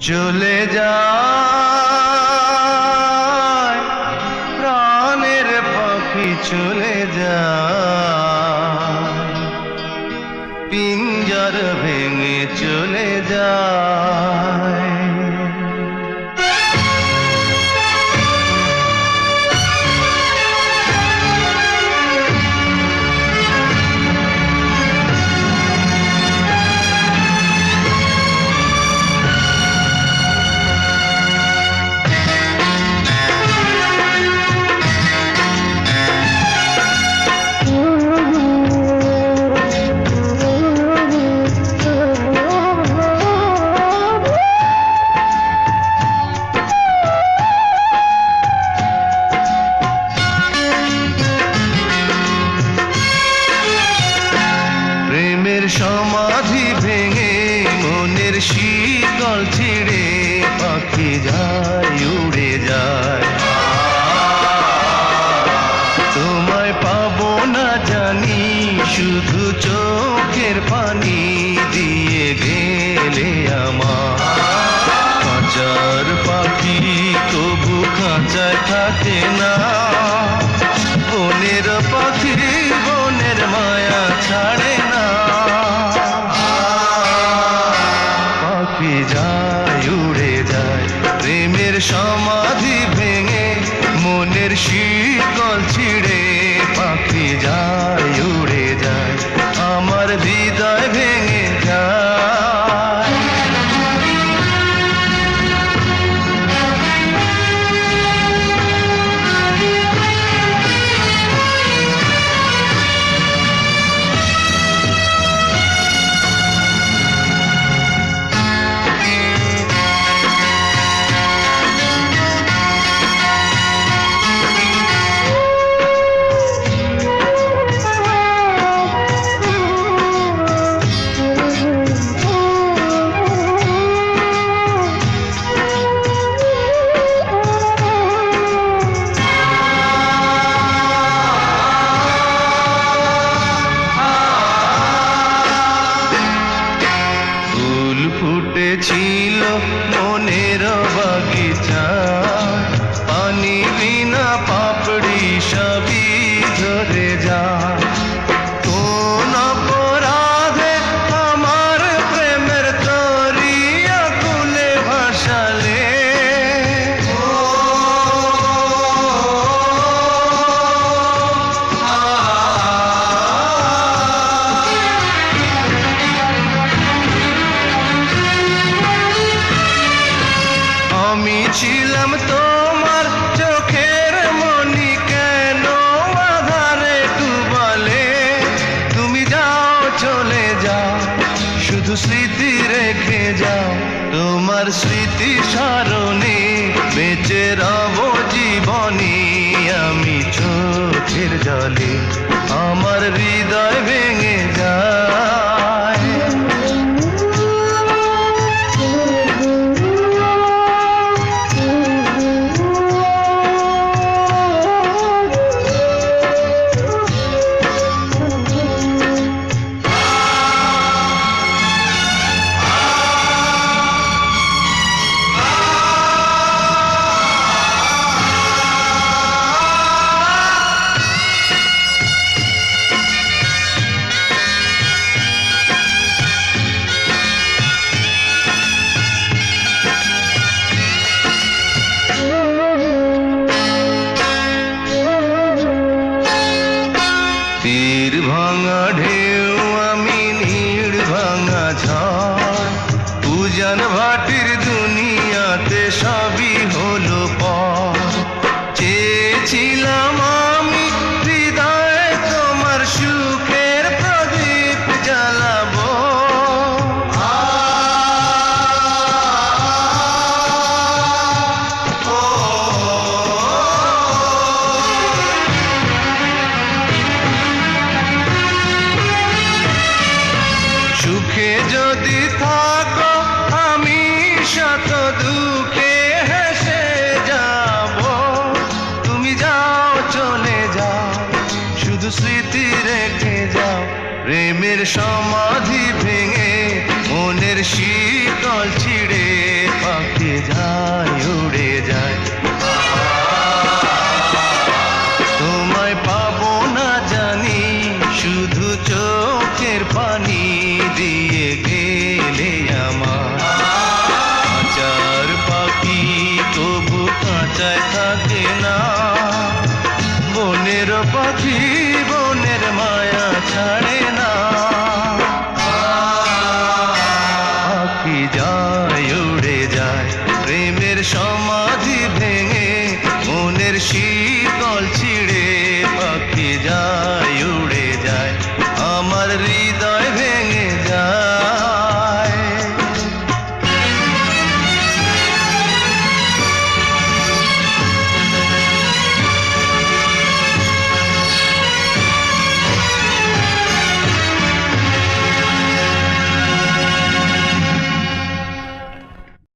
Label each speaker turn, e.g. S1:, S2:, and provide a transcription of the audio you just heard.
S1: চলে যায় প্রাণের পাখি চলে যায়, পিঞ্জর ভেঙে চলে যায়। সমাধি ভেঙে মনের শিকল ছিঁড়ে পাখি যায় উড়ে যায়। তোমায় পাবো না জানি শুধু চোখের পানি দিয়ে গেলে আমার। খাঁচার পাখি তবু খাঁচায় থাকে না, বনের পাখি বনের মায়া ছাড়ে না। পাখি যায় উড়ে যায় প্রেমের সমাধি ভেঙে মনের শিকল ছিঁড়ে পাখি যায় উড়ে যায়, আমার হৃদয় ভেঙে যায়। ফুটেছিল মনের বাগিচা, পানি বিনা পাপড়ি সবই ধরে যায়। কোন অপরাধে আমার প্রেমের তরি আকুলে ভাসালে, আমি ছিলাম তোমার চোখের মনি, কেন আধারে ডুবালে। তুমি যাও চলে যাও শুধু স্মৃতি রেখে যাও, তোমার স্মৃতি স্মরণে বেঁচে রব জীবনী। আমি চোখের জলে আমার হৃদয় ভেঙে যায়। তীর ভাঙা ঢেউ আমি নীড় ভাঙা ঝড়, উজান ভাটির দুনিয়াতে সবই হলো পর। চেয়েছিলাম আমি হৃদয়ে তোমার সুখের প্রদীপ জ্বালাবো, সুখে যদি থাকো আমি শত দুঃখে হেসে যাব। তুমি যাও চলে যাও শুধু স্মৃতি রেখে যাও, প্রেমের সমাধি ভেঙে মনের শীতল ছিঁড়ে যায় উড়ে যায়। তোমায় পাবো না জানি, শুধু চোখের পানি দিয়ে গেলে আমার। কাঁচার পাখি তবু কাঁচায়